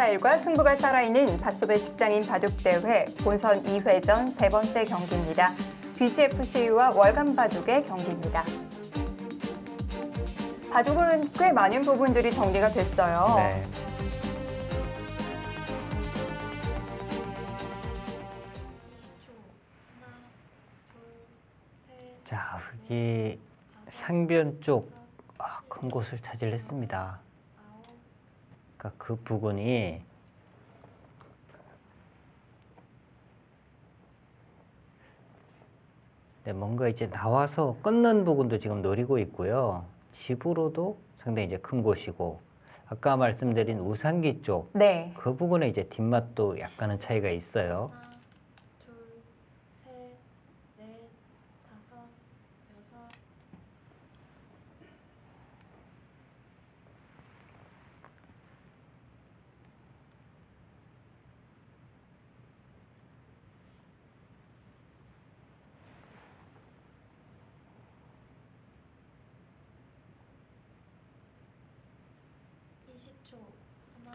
일과 승부가 살아있는 밭소배 직장인 바둑대회 본선 2회전 세 번째 경기입니다. BGFCU와 월간바둑의 경기입니다. 바둑은 꽤 많은 부분들이 정리가 됐어요. 네. 자, 흑이 상변 쪽 큰 곳을 차지했습니다. 그러니까 그 부근이 뭔가 이제 나와서 끊는 부분도 지금 노리고 있고요. 집으로도 상당히 이제 큰 곳이고, 아까 말씀드린 우상기 쪽, 네. 그 부분에 이제 뒷맛도 약간은 차이가 있어요. 하나, 둘, 셋, 넷, 다섯, 여섯.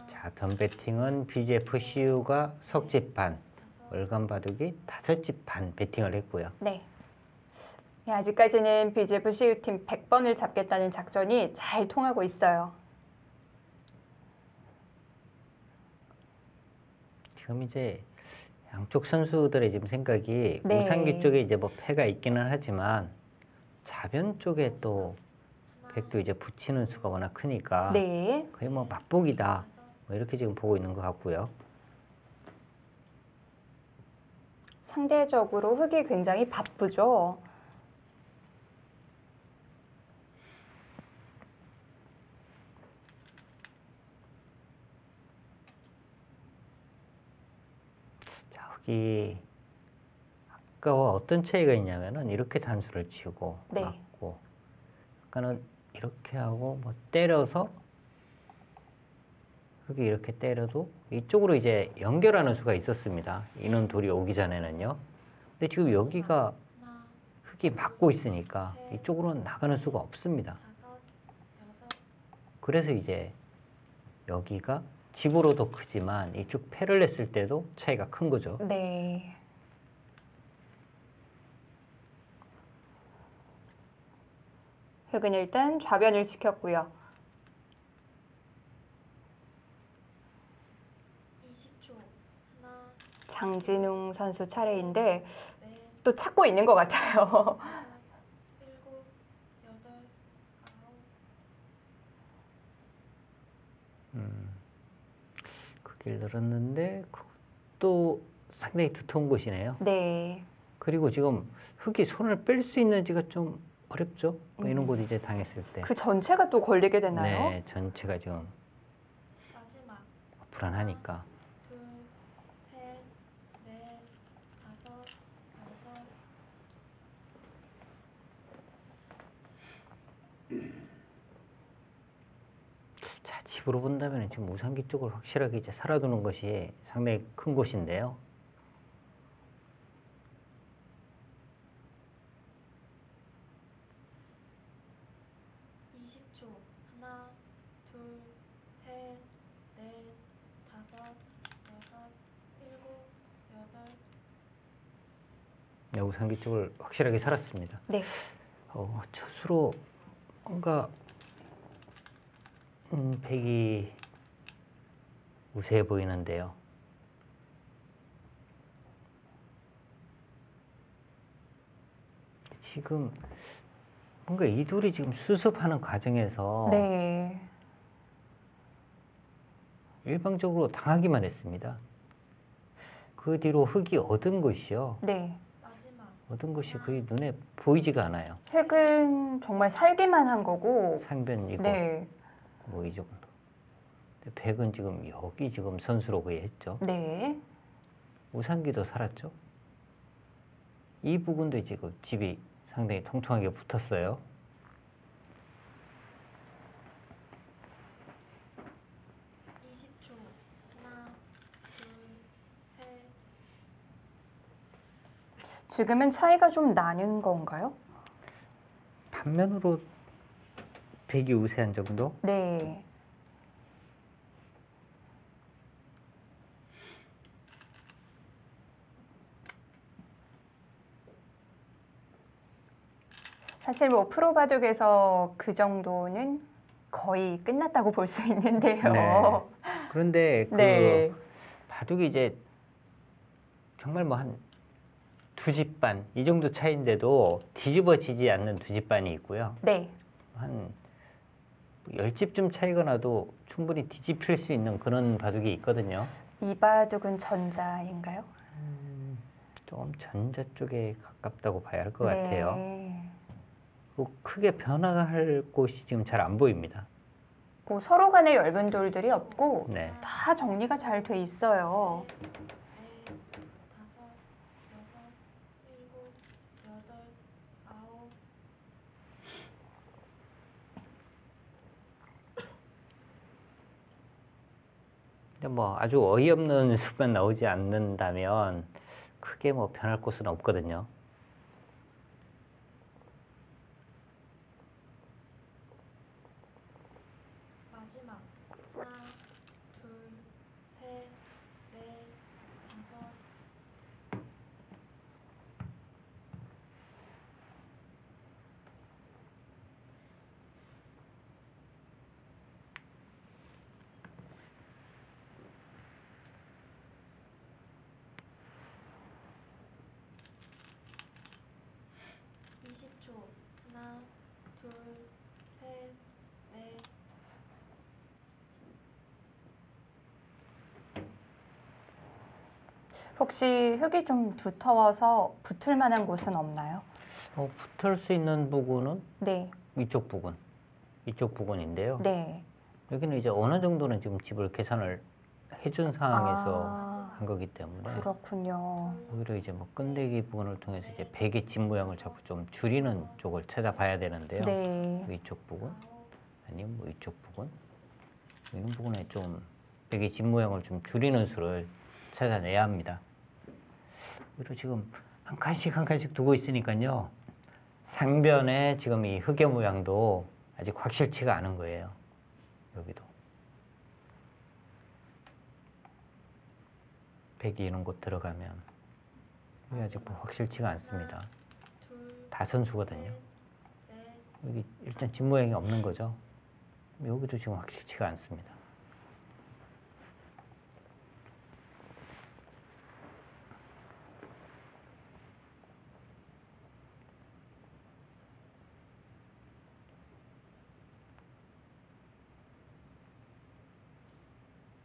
자, 덤배팅은 BGFCU가 석집 반, 월간바둑이 5집 반 배팅을 했고요. 네. 네, 아직까지는 BGFCU 팀 100번을 잡겠다는 작전이 잘 통하고 있어요. 지금 이제 양쪽 선수들의 지금 생각이 네. 우상기 쪽에 이제 뭐 패가 있기는 하지만 좌변 쪽에 또 백도 이제 붙이는 수가 워낙 크니까 네. 거의 뭐 맛보기다, 뭐 이렇게 지금 보고 있는 것 같고요. 상대적으로 흑이 굉장히 바쁘죠. 자, 흑이 아까와 어떤 차이가 있냐면은 이렇게 단수를 치고 네. 맞고, 아까는 이렇게 하고 뭐 때려서 흑이 이렇게 때려도 이쪽으로 이제 연결하는 수가 있었습니다. 이는 돌이 오기 전에는요. 근데 지금 여기가 흑이 막고 있으니까 이쪽으로는 나가는 수가 없습니다. 그래서 이제 여기가 집으로도 크지만 이쪽 패를 냈을 때도 차이가 큰 거죠. 네. 흑은 일단 좌변을 지켰고요. 장진웅 선수 차례인데 또 찾고 있는 것 같아요. 크기를 늘었는데 그것도 상당히 두터운 곳이네요. 네. 그리고 지금 흑이 손을 뺄 수 있는지가 좀 어렵죠. 뭐 이런 곳 이제 당했을 때. 그 전체가 또 걸리게 되나요? 네, 전체가 지금 마지막. 불안하니까. 둘, 셋, 넷, 다섯, 여섯. 자, 집으로 본다면 지금 우상기 쪽을 확실하게 이제 살아두는 것이 상당히 큰 곳인데요. 하나, 둘, 셋, 넷, 다섯, 여섯, 일곱, 여덟. 네, 우상기 쪽을 확실하게 살았습니다. 네. 첫수로 뭔가 백이 우세해 보이는데요. 지금 뭔가 이 둘이 지금 수습하는 과정에서 네. 일방적으로 당하기만 했습니다. 그 뒤로 흑이 얻은 것이요. 네. 마지막. 얻은 것이 거의 눈에 보이지가 않아요. 흑은 정말 살기만 한 거고. 상변이고 네. 뭐 이 정도. 근데 백은 지금 여기 지금 선수로 거의 했죠. 네. 우상기도 살았죠. 이 부분도 지금 집이 상당히 통통하게 붙었어요. 하나, 둘, 셋. 지금은 차이가 좀 나는 건가요? 반면으로 백이 우세한 정도? 네. 사실 뭐 프로 바둑에서 그 정도는 거의 끝났다고 볼 수 있는데요. 네. 그런데 그 네. 바둑이 이제 정말 뭐 한 두 집반 이 정도 차이인데도 뒤집어지지 않는 두 집반이 있고요. 네. 한 10집쯤 차이가 나도 충분히 뒤집힐 수 있는 그런 바둑이 있거든요. 이 바둑은 전자인가요? 좀 전자 쪽에 가깝다고 봐야 할 것 네. 같아요. 그리고 크게 변화할 곳이 지금 잘 안 보입니다. 뭐 서로 간에 엷은 돌들이 없고 네. 다 정리가 잘 돼 있어요. 넷, 다섯, 여섯, 일곱, 여덟, 아홉. 근데 뭐 아주 어이없는 수만 나오지 않는다면 크게 뭐 변할 곳은 없거든요. 마지막 하나, 둘, 셋, 넷, 다섯. 이십 초 하나, 둘, 셋, 넷. 혹시 흙이 좀 두터워서 붙을 만한 곳은 없나요? 붙을 수 있는 부분은 네. 이쪽 부분인데요. 네. 여기는 이제 어느 정도는 지금 집을 계산을 해준 상황에서 아, 한 거기 때문에 그렇군요. 오히려 이제 뭐 건데기 부분을 통해서 이제 베개 집 모양을 자꾸 좀 줄이는 쪽을 찾아봐야 되는데요. 네. 이쪽 부분 아니면 뭐 이쪽 부분 이런 부분에 좀 베개 집 모양을 좀 줄이는 수를 찾아내야 합니다. 그리고 지금 한 칸씩 한 칸씩 두고 있으니까요. 상변에 지금 이 흑의 모양도 아직 확실치가 않은 거예요. 여기도. 백이 이런 곳 들어가면 여기 아직 뭐 확실치가 않습니다. 둘, 다 선수거든요. 넷, 여기 일단 집 모양이 없는 거죠. 여기도 지금 확실치가 않습니다.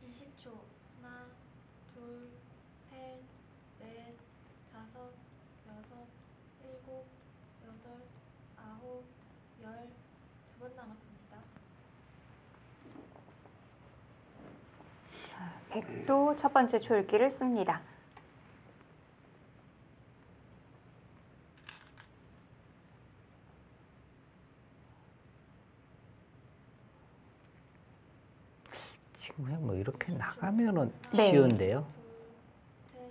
이십 초 하나, 둘, 셋, 넷, 다섯, 여섯, 일곱, 여덟, 아홉, 열. 두 번 남았습니다. 자, 백도 첫 번째 초읽기를 씁니다. 지금 그냥 뭐 이렇게 나가면은 네. 쉬운데요. 둘, 셋,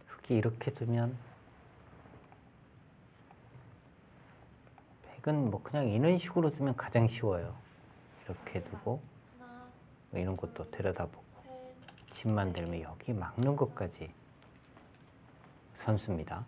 흙이 이렇게 두면 백은 뭐 그냥 이런 식으로 두면 가장 쉬워요. 이렇게 두고 하나, 뭐 이런 것도 들여다보고 셋, 집만 들면 여기 막는 것까지 선수입니다.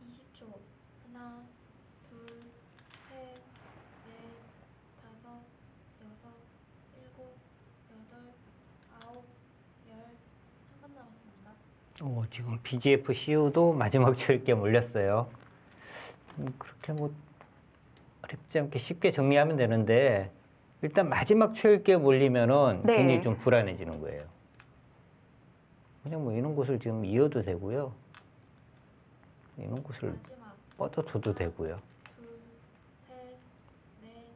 이십 초 하나, 둘, 셋, 넷, 다섯, 여섯, 일곱, 여덟, 아홉, 열. 한 번 남았습니다. 지금 BGF CU도 마지막 초읽기에 몰렸어요. 그렇게 뭐 어렵지 않게 쉽게 정리하면 되는데 일단 마지막 초읽기에 몰리면은 네. 굉장히 좀 불안해지는 거예요. 그냥 뭐 이런 곳을 지금 이어도 되고요. 이런 곳을 마지막 뻗어둬도 되고요. 둘, 셋, 넷,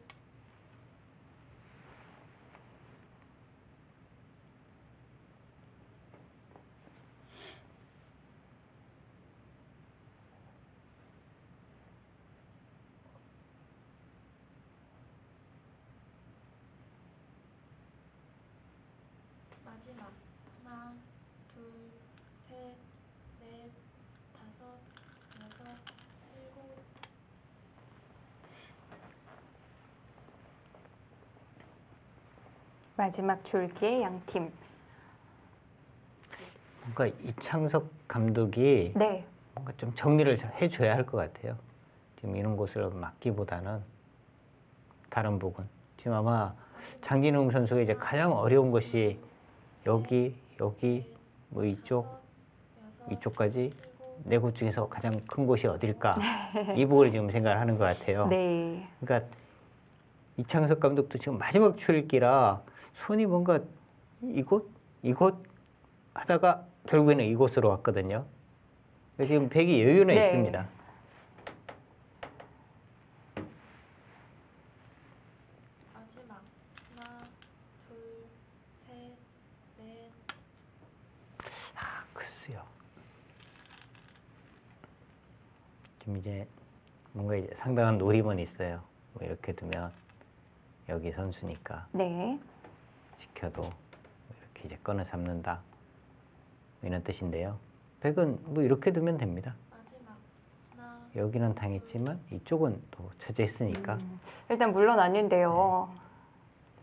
마지막 하나, 둘, 셋, 넷, 다섯, 여섯, 일곱, 마지막 줄기의 양팀. 뭔가 이창섭 감독이 네. 뭔가 좀 정리를 해줘야 할 것 같아요. 지금 이런 곳을 막기보다는 다른 부분. 지금 아마 장진웅 선수가 이제 가장 어려운 것이 여기, 뭐 이쪽, 여섯, 이쪽까지 일곱, 네 곳 중에서 가장 큰 곳이 어딜까? 이 부분을 지금 생각을 하는 것 같아요. 네. 그러니까 이창섭 감독도 지금 마지막 출기라 손이 뭔가 이곳 하다가 결국에는 이곳으로 왔거든요. 그래서 지금 백이 여유는 네. 있습니다. 마지막 하나, 둘, 셋, 넷, 글쎄요. 지금 이제 뭔가 이제 상당한 노림은 있어요. 뭐 이렇게 두면 여기 선수니까 네. 지켜도 뭐 이렇게 이제 건을 잡는다. 뭐 이런 뜻인데요. 백은 뭐 이렇게 두면 됩니다. 마지막 하나, 여기는 당했지만 이쪽은 또 차지했으니까 일단 물러났는데요.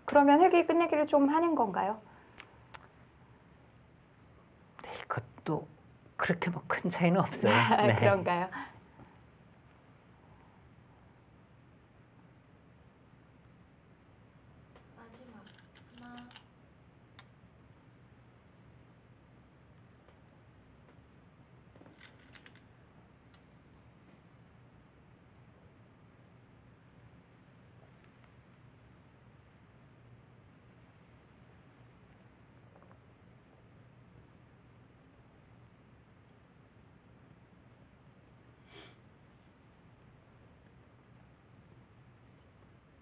그러면 획이 끝내기를 좀 하는 건가요? 네, 이것도 그렇게 뭐 큰 차이는 없어요. 네. 그런가요? 마지막 하나,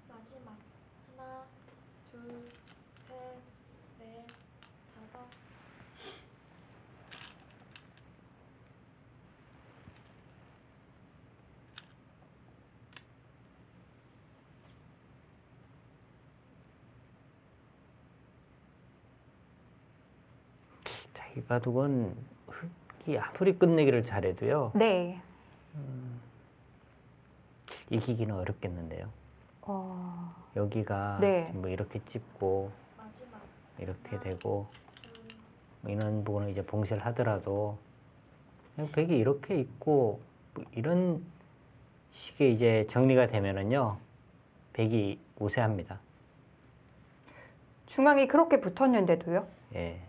마지막 하나, 둘, 셋, 넷, 다섯, 자, 이 바둑은 흑이 아무리 끝내기를 잘해도요. 네. 이기기는 어렵겠는데요. 어, 여기가 네. 지금 뭐 이렇게 찝고 마지막 이렇게 되고 둘, 뭐 이런 부분을 이제 봉쇄를 하더라도 그냥 백이 이렇게 있고 뭐 이런 식의 이제 정리가 되면은요. 백이 우세합니다. 중앙이 그렇게 붙었는데도요? 예.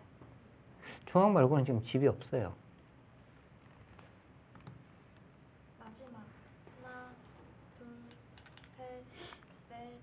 중앙 말고는 지금 집이 없어요. 마지막 하나, 둘, 셋, 넷,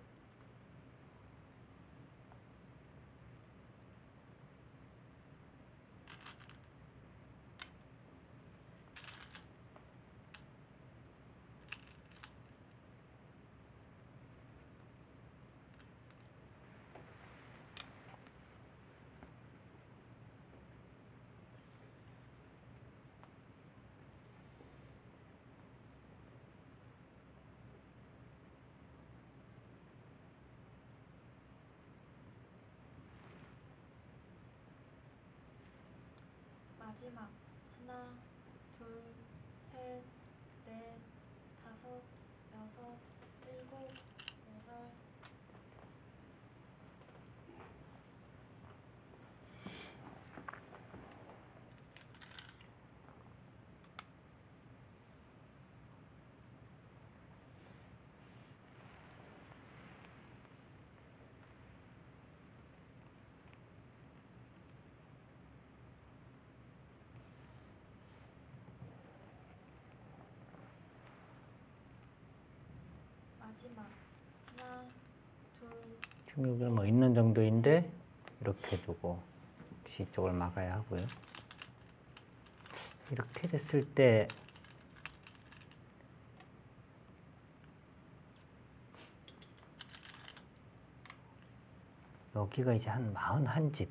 마지막 하나, 둘, 셋, 넷, 다섯, 여섯, 일곱, 여덟, 마지막 하나, 둘, 지금 여기는 뭐 있는 정도인데 이렇게 두고 혹시 이쪽을 막아야 하고요. 이렇게 됐을 때 여기가 이제 한 41집.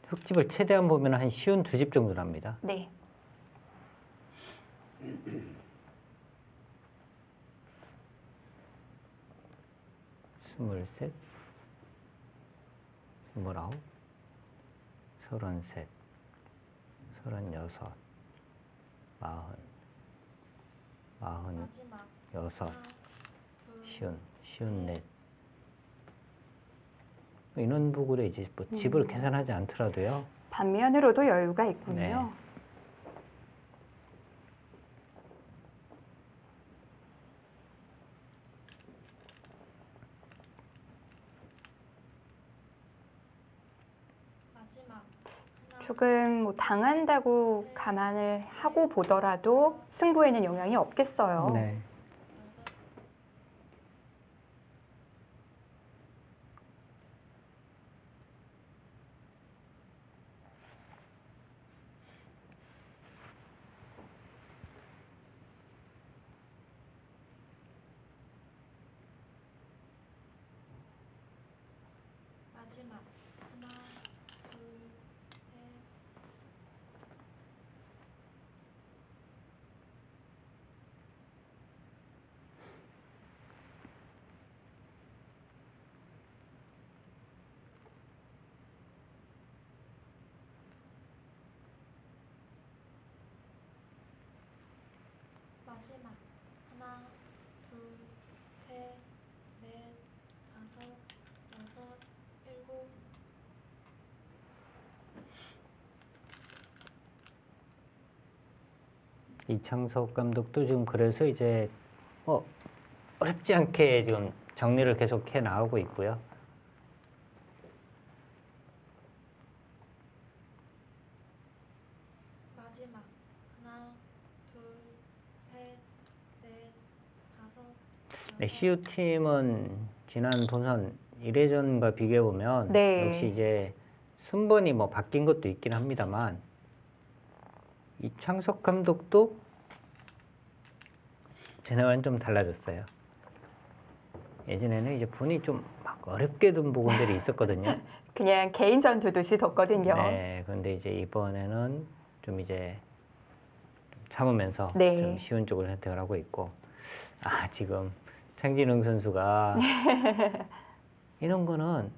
흙집을 최대한 보면 한 쉬운 2집 정도 납니다. 네. 23, 29, 33, 36, 40, 마지막 46, 하나, 둘, 54. 인원부굴에 이제 뭐 집을 계산하지 않더라도요. 반면으로도 여유가 있군요. 네. 마지막 하나, 조금 뭐 당한다고 감안을 하고 보더라도 승부에는 영향이 없겠어요. 네. 여덟, 마지막 하나, 둘, 셋, 마지막 하나, 둘, 셋, 넷, 다섯, 여섯, 일곱, 이창석 감독도 지금 그래서 이제 어렵지 않게 지금 정리를 계속 해 나가고 있고요. 마지막 하나, 둘, 셋, 넷, 다섯, 네, 여섯, CU 팀은 지난 본선 1회전과 비교해 보면 네. 역시 이제 순번이 뭐 바뀐 것도 있긴 합니다만 이창석 감독도 전에와는 좀 달라졌어요. 예전에는 이제 본인이 좀 막 어렵게 둔 부분들이 있었거든요. 그냥 개인전 두듯이 뒀거든요. 네, 그런데 이제 이번에는 좀 이제 좀 참으면서 네. 좀 쉬운 쪽을 선택을 하고 있고, 지금 창진웅 선수가 이런 거는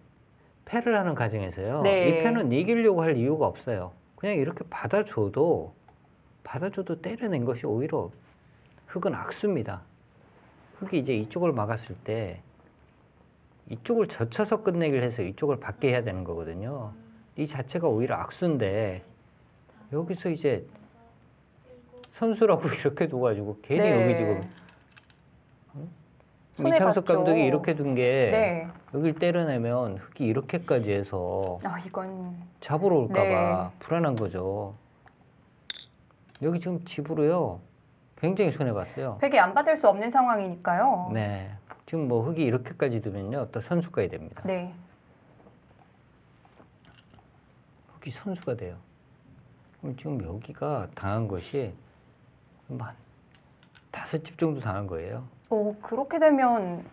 패를 하는 과정에서요. 네. 이 패는 이기려고 할 이유가 없어요. 그냥 이렇게 받아줘도 때려낸 것이 오히려 흙은 악수입니다. 흙이 이제 이쪽을 막았을 때 이쪽을 젖혀서 끝내기를 해서 이쪽을 받게 해야 되는 거거든요. 이 자체가 오히려 악수인데 다섯, 여기서 이제 여섯, 일곱, 선수라고 이렇게 둬가지고 괜히 네. 여기 지금 손해 이창석 봤죠. 감독이 이렇게 둔 게 네. 여길 때려내면 흙이 이렇게까지 해서 이건 잡으러 올까봐 네. 불안한 거죠. 여기 지금 집으로요. 굉장히 손해봤어요. 팩이 안 받을 수 없는 상황이니까요. 네. 지금 뭐 흙이 이렇게까지 두면요. 또 선수가 됩니다. 네. 흙이 선수가 돼요. 그럼 지금 여기가 당한 것이 한 5집 정도 당한 거예요. 그렇게 되면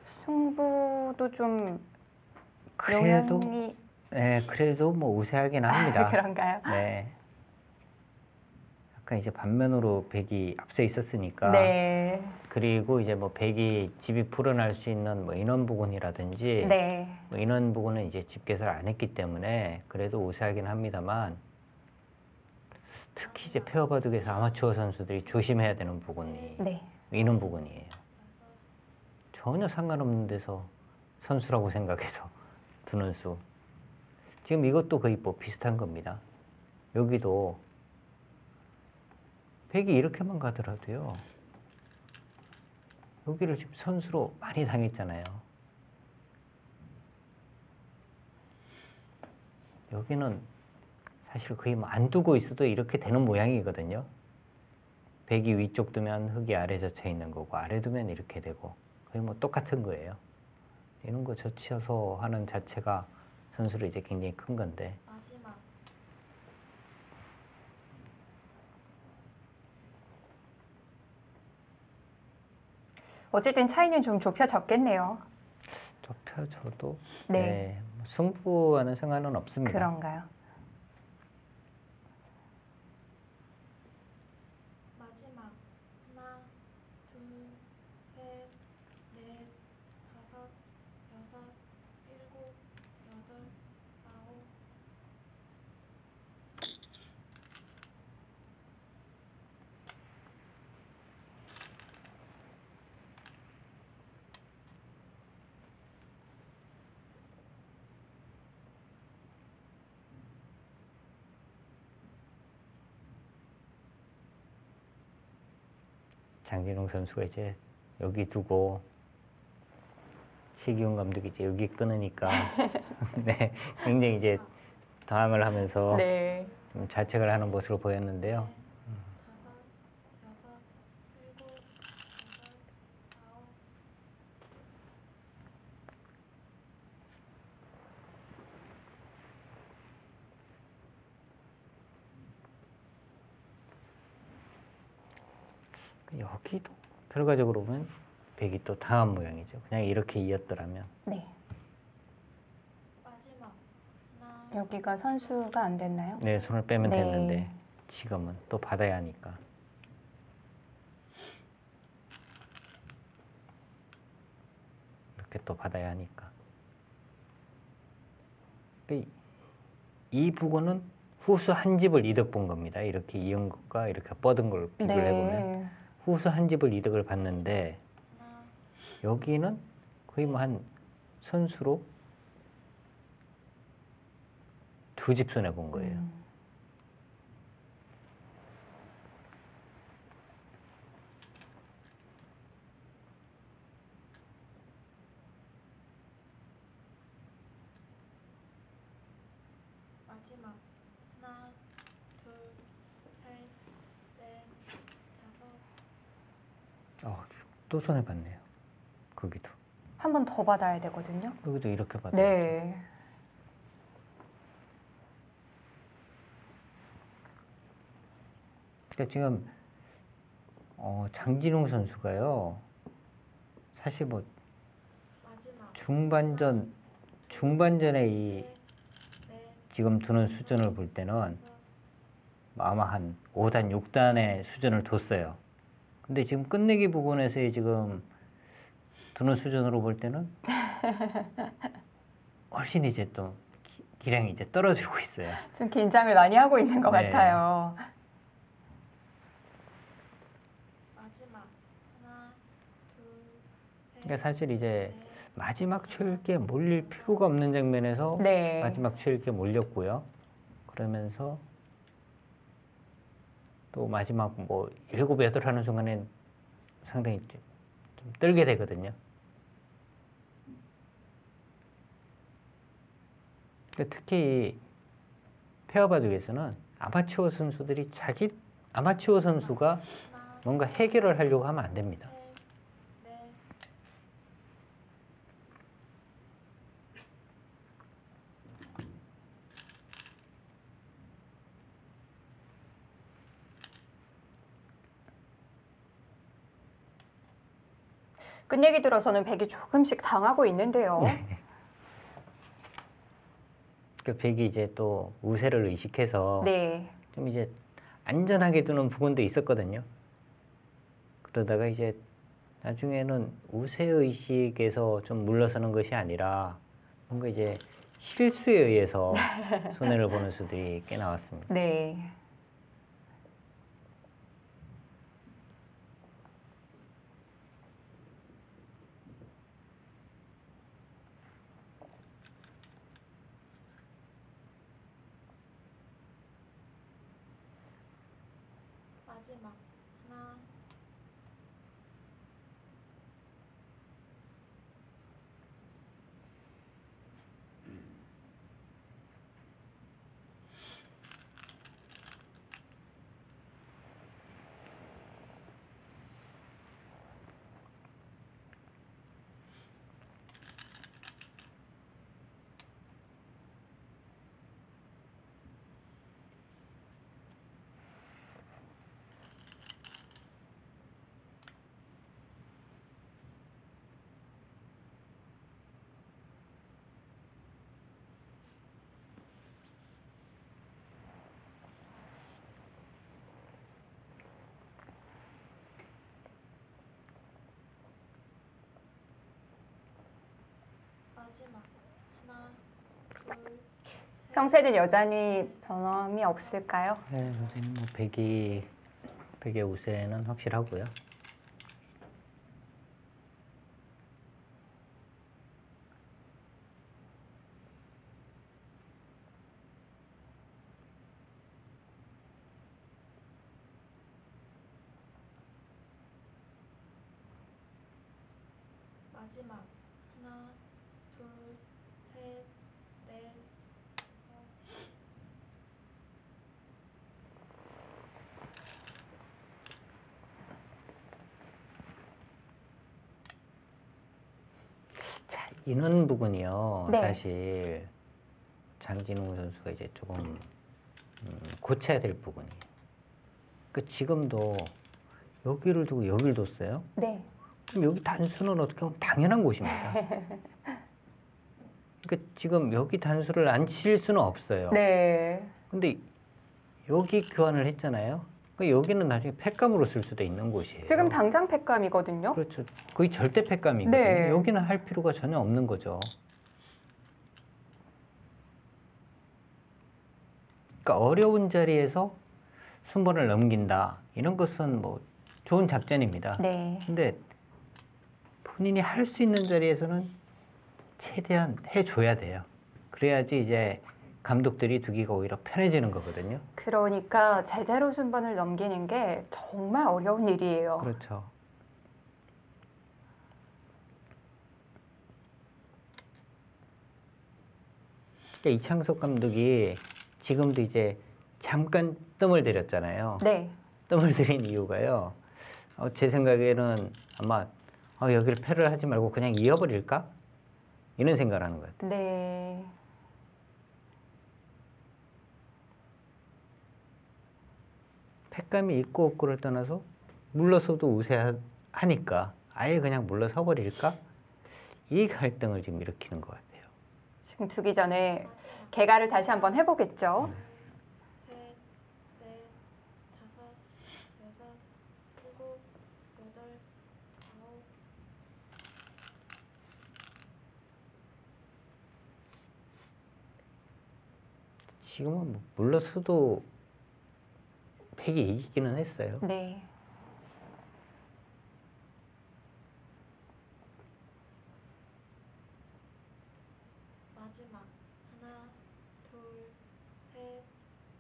승부도 좀 그래도 영향이 네, 그래도 뭐 우세하긴 합니다. 그런가요? 네. 약간 이제 반면으로 백이 앞서 있었으니까. 네. 그리고 이제 뭐 백이 집이 불어날 수 있는 뭐 인원 부근이라든지 네. 뭐 인원 부근은 이제 집 개설 안 했기 때문에 그래도 우세하긴 합니다만 특히 이제 페어 바둑에서 아마추어 선수들이 조심해야 되는 부분이 네. 인원 부근이에요. 전혀 상관없는 데서 선수라고 생각해서 두는 수. 지금 이것도 거의 뭐 비슷한 겁니다. 여기도 백이 이렇게만 가더라도요. 여기를 지금 선수로 많이 당했잖아요. 여기는 사실 거의 뭐 안 두고 있어도 이렇게 되는 모양이거든요. 백이 위쪽 두면 흙이 아래 젖혀 있는 거고 아래 두면 이렇게 되고 거의 뭐 똑같은 거예요. 이런 거 젖혀서 하는 자체가 선수로 이제 굉장히 큰 건데 마지막 어쨌든 차이는 좀 좁혀졌겠네요. 좁혀져도 네. 뭐 승부와는 상관은 없습니다. 그런가요? 마지막 하나, 둘, 셋, 넷, 다섯, 여섯, 일곱, 여덟, 아홉. 장진홍 선수가 이제 여기 두고 최기훈 감독이 이제 여기 끊으니까 네, 굉장히 이제 당황을 하면서 네. 좀 자책을 하는 모습을 보였는데요. 넷, 다섯, 여섯, 일곱, 여덟, 아홉. 여기도 결과적으로 보면 백이 또 당한 모양이죠. 그냥 이렇게 이었더라면 네. 마지막 하나, 여기가 선수가 안 됐나요? 네, 손을 빼면 네. 됐는데 지금은 또 받아야 하니까. 이렇게 또 받아야 하니까. 이 부분은 후수 한 집을 이득 본 겁니다. 이렇게 이은 것과 이렇게 뻗은 걸 비교를 해보면 후수 한 집을 이득을 봤는데 하나, 여기는 거의 뭐 한 선수로 두 집 손해 본 거예요. 마지막 하나, 둘, 셋, 넷, 다섯. 또 손해 봤네요. 거기도. 한 번 더 받아야 되거든요. 여기도 이렇게 받아요. 네. 그러니까 지금 장진홍 선수가요. 사실 뭐 마지막 중반전에 이 넷, 지금 두는 수준을 볼 때는 다섯. 아마 한 5단, 6단의 수준을 뒀어요. 근데 지금 끝내기 부분에서의 지금 두는 수준으로 볼 때는 훨씬 이제 또 기량이 이제 떨어지고 있어요. 좀 긴장을 많이 하고 있는 것 네. 같아요. 마지막 하나, 둘, 셋, 그러니까 사실 이제 넷, 마지막 최일기에 몰릴 필요가 없는 장면에서 네. 마지막 최일기에 몰렸고요. 그러면서 또 마지막 뭐 7, 8 하는 순간엔 상당히 좀 떨게 되거든요. 그러니까 특히 이 페어 바둑에서는 아마추어 선수들이 아마추어 선수가 하나, 뭔가 해결을 하려고 하면 안 됩니다. 셋, 넷. 끝얘기 들어서는 백이 조금씩 당하고 있는데요. 그 백이 이제 또 우세를 의식해서 네. 좀 이제 안전하게 두는 부분도 있었거든요. 그러다가 이제 나중에는 우세 의식에서 좀 물러서는 것이 아니라 뭔가 이제 실수에 의해서 손해를 보는 수들이 꽤 나왔습니다. 네. 마지막 하나, 마지막 하나, 둘, 셋, 형세는 여전히 변함이 없을까요? 네, 선생님 뭐 백의 우세는 확실하고요. 마지막 하나, 둘, 셋, 넷, 다섯. 자, 이런 부분이요. 네. 사실 장진웅 선수가 이제 조금 고쳐야 될 부분이에요. 그 지금도 여기를 두고 여기를 뒀어요. 네. 그럼 여기 단수는 어떻게 보면 당연한 곳입니다. 그러니까 지금 여기 단수를 안 칠 수는 없어요. 네. 근데 여기 교환을 했잖아요. 그러니까 여기는 나중에 팩감으로 쓸 수도 있는 곳이에요. 지금 당장 팩감이거든요. 그렇죠. 거의 절대 팩감이거든요. 네. 여기는 할 필요가 전혀 없는 거죠. 그러니까 어려운 자리에서 순번을 넘긴다. 이런 것은 뭐 좋은 작전입니다. 네. 근데 본인이 할 수 있는 자리에서는 최대한 해줘야 돼요. 그래야지 이제 감독들이 두기가 오히려 편해지는 거거든요. 그러니까 제대로 순번을 넘기는 게 정말 어려운 일이에요. 그렇죠. 그러니까 이창섭 감독이 지금도 이제 잠깐 뜸을 들였잖아요. 네. 뜸을 들인 이유가요. 제 생각에는 아마 여기를 패를 하지 말고 그냥 이어버릴까? 이런 생각을 하는 것 같아요. 네. 팩감이 있고 없고를 떠나서 물러서도 우세하니까 아예 그냥 물러서 버릴까? 이 갈등을 지금 일으키는 것 같아요. 지금 두기 전에 개가를 다시 한번 해보겠죠. 셋, 넷, 다섯, 여섯, 일곱, 여덟, 아홉. 지금은 뭐 물러서도 팩이 이기기는 했어요. 네. 마지막 하나, 둘, 셋,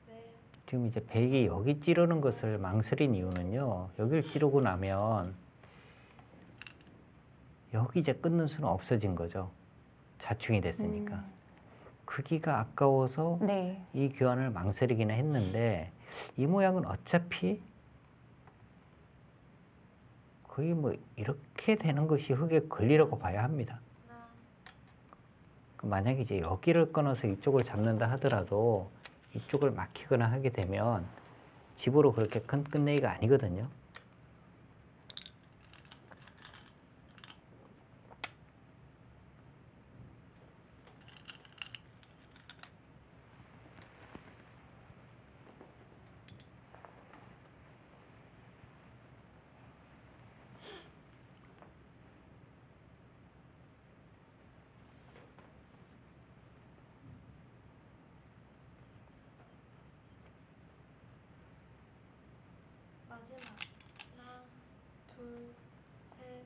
넷, 지금 이제 백이 여기 찌르는 것을 망설인 이유는요. 여기를 찌르고 나면 여기 이제 끊는 수는 없어진 거죠. 자충이 됐으니까. 크기가 아까워서 네. 이 교환을 망설이기는 했는데 이 모양은 어차피 거의 뭐 이렇게 되는 것이 흙에 걸리라고 봐야 합니다. 하나, 만약에 이제 여기를 끊어서 이쪽을 잡는다 하더라도 이쪽을 막히거나 하게 되면 집으로 그렇게 큰 끝내기가 아니거든요. 마지막 하나, 둘, 셋,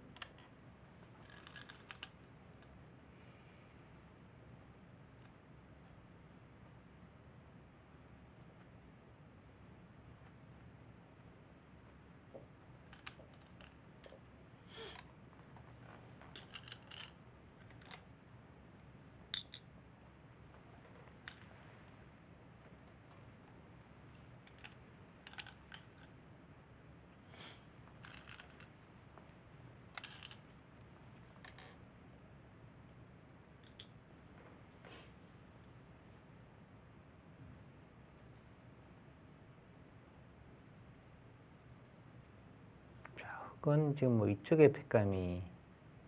흙은 지금 뭐 이쪽에 팩감이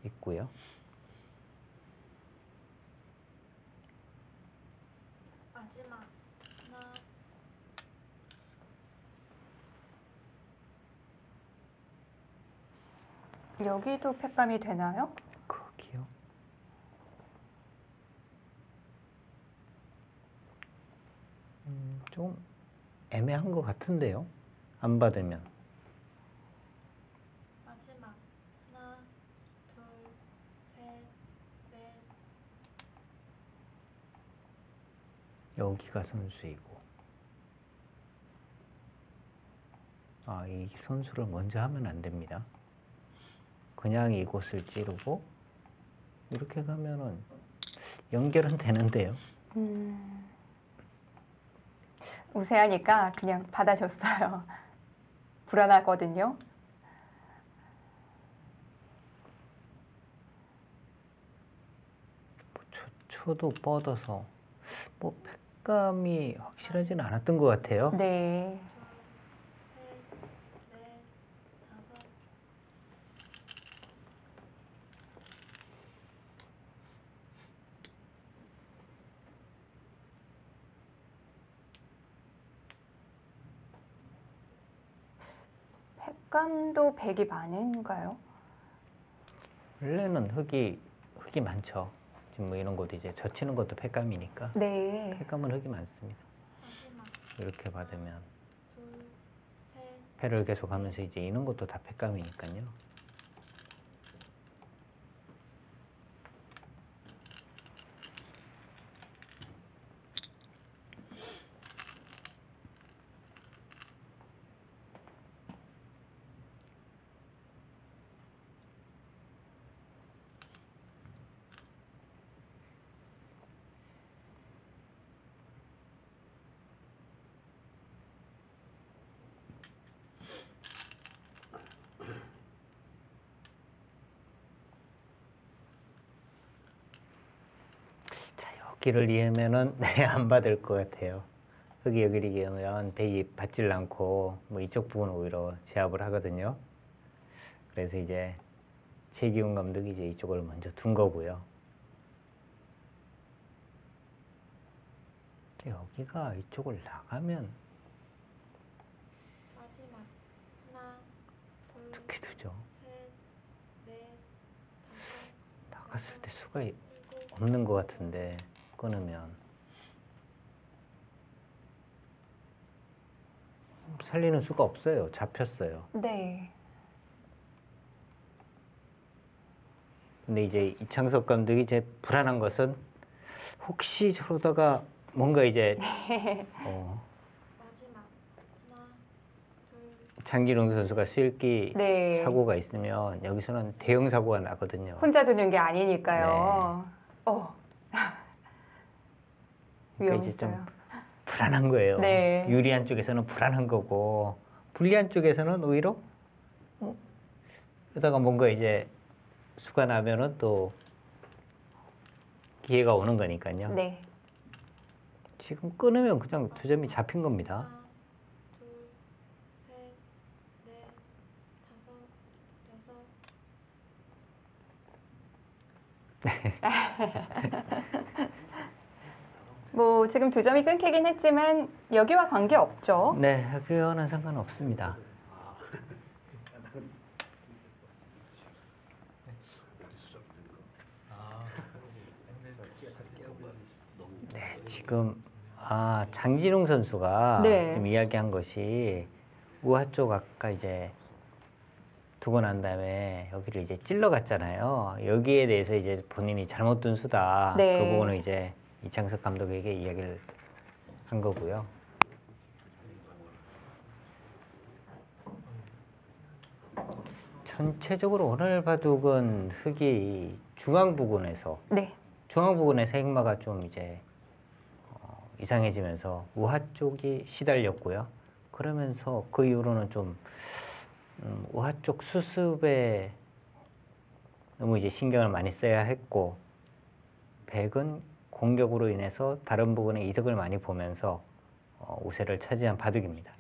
있고요. 마지막 하나, 여기도 팩감이 되나요? 거기요. 좀 애매한 것 같은데요. 안 받으면. 마지막 하나, 둘, 셋, 넷, 여기가 선수이고. 이 선수를 먼저 하면 안 됩니다. 그냥 이곳을 찌르고 이렇게 가면은 연결은 되는데요. 우세하니까 그냥 받아줬어요. 불안하거든요. 초도 뻗어서 뭐 팩감이 확실하지는 않았던 것 같아요. 네. 셋, 넷, 다섯, 팩감도 100이 많은가요? 원래는 흙이 많죠. 지금 뭐 이런 것도 이제 젖히는 것도 팩감이니까. 네. 팩감은 흙이 많습니다. 마지막 이렇게 받으면 둘, 셋, 패를 계속 하면서 이제 이런 것도 다 팩감이니까요. 자, 여기를 이으면은 네, 안 받을 것 같아요. 여기를 이으면 백이 받질 않고 뭐 이쪽 부분은 오히려 제압을 하거든요. 그래서 이제 최기훈 감독이 이제 이쪽을 먼저 둔 거고요. 여기가 이쪽을 나가면 마지막 하나, 둘, 이렇게 두죠. 셋, 넷, 다섯, 나갔을 때 수가 일곱, 없는 것 같은데 끊으면 살리는 수가 없어요. 잡혔어요. 네. 근데 이제 이창섭 감독이 이제 불안한 것은 혹시 저러다가 뭔가 이제 마지막 하나, 둘, 장기룡 선수가 수일기 네. 사고가 있으면 여기서는 대형 사고가 나거든요. 혼자 두는 게 아니니까요. 그러니까 이제 좀 위험했어요. 불안한 거예요. 네. 유리한 쪽에서는 불안한 거고 불리한 쪽에서는 오히려 그러다가 뭔가 이제 수가 나면은 또 기회가 오는 거니까요. 네. 지금 끊으면 그냥 두 점이 잡힌 겁니다. 하나, 둘, 셋, 넷, 다섯, 여섯. 뭐 지금 두 점이 끊기긴 했지만 여기와 관계 없죠. 네, 그거는 상관없습니다. 네, 지금 장진웅 선수가 네. 지금 이야기한 것이 우하 쪽 아까 이제 두고 난 다음에 여기를 이제 찔러갔잖아요. 여기에 대해서 이제 본인이 잘못 둔 수다. 네. 그 부분을 이제 이창섭 감독에게 이야기를 한 거고요. 전체적으로 오늘 바둑은 흙이 중앙 부근에서 네. 핵마가 좀 이제 이상해지면서 우하 쪽이 시달렸고요. 그러면서 그 이후로는 좀 우하 쪽 수습에 너무 이제 신경을 많이 써야 했고, 백은 공격으로 인해서 다른 부분에 이득을 많이 보면서 우세를 차지한 바둑입니다.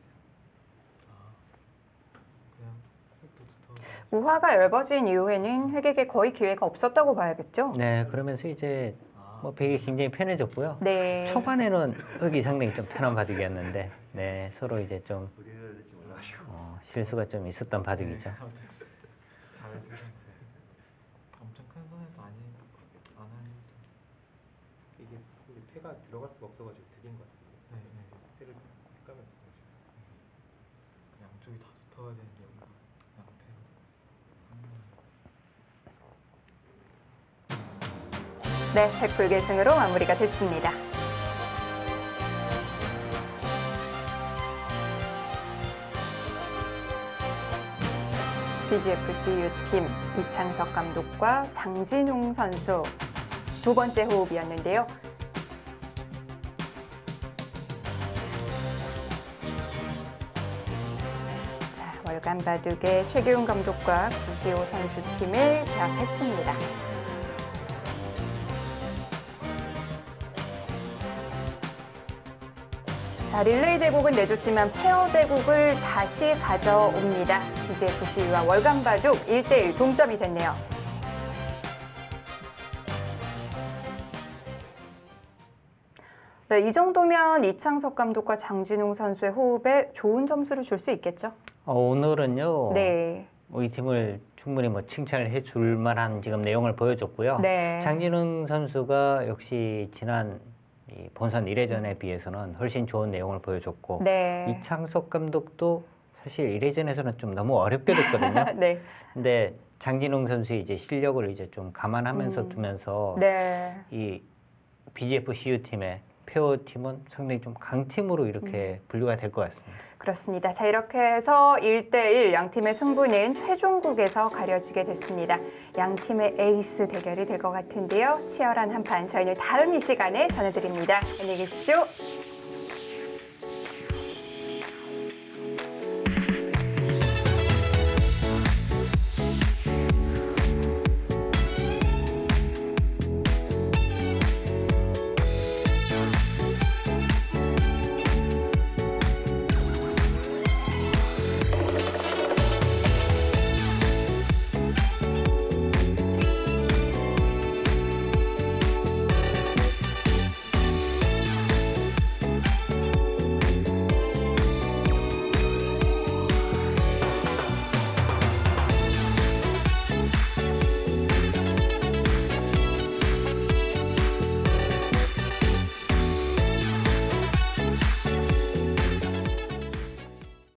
우화가 얇아진 이후에는 획에게 거의 기회가 없었다고 봐야겠죠? 네, 그러면서 이제 뭐 백이 굉장히 편해졌고요. 네. 초반에는 흙이 상당히 좀 편한 바둑이었는데, 네, 서로 이제 좀 실수가 좀 있었던 바둑이죠. 잘 엄청 큰 손해도 안 하는 이게 패가 들어갈 수가 없어가지고 드린 것 같은데. 네, 네. 헷갈이 없어요. 양쪽이 다 붙어야 되는데 여기가 양패로. 네, 100불계승으로 마무리가 됐습니다. BGFC U팀 이창석 감독과 장진웅 선수 두 번째 호흡이었는데요. 자, 월간 바둑의 최기훈 감독과 구기호 선수 팀을 제압했습니다. 자, 릴레이 대국은 내줬지만 페어 대국을 다시 가져옵니다. BGFC와 월간 바둑 1대1 동점이 됐네요. 네, 이 정도면 이창석 감독과 장진웅 선수의 호흡에 좋은 점수를 줄 수 있겠죠? 오늘은요. 네. 이 팀을 충분히 뭐 칭찬을 해줄 만한 지금 내용을 보여줬고요. 네. 장진웅 선수가 역시 지난 이 본선 1회전에 비해서는 훨씬 좋은 내용을 보여줬고 네. 이창석 감독도 사실 1회전에서는 좀 너무 어렵게 됐거든요. 네. 근데 장진웅 선수의 이제 실력을 이제 좀 감안하면서 두면서 네. 이 BGFCU 팀의 페어 팀은 상당히 좀 강팀으로 이렇게 분류가 될 것 같습니다. 그렇습니다. 자, 이렇게 해서 1대1 양팀의 승부는 최종국에서 가려지게 됐습니다. 양팀의 에이스 대결이 될 것 같은데요. 치열한 한판 저희는 다음 이 시간에 전해드립니다. 안녕히 계십시오.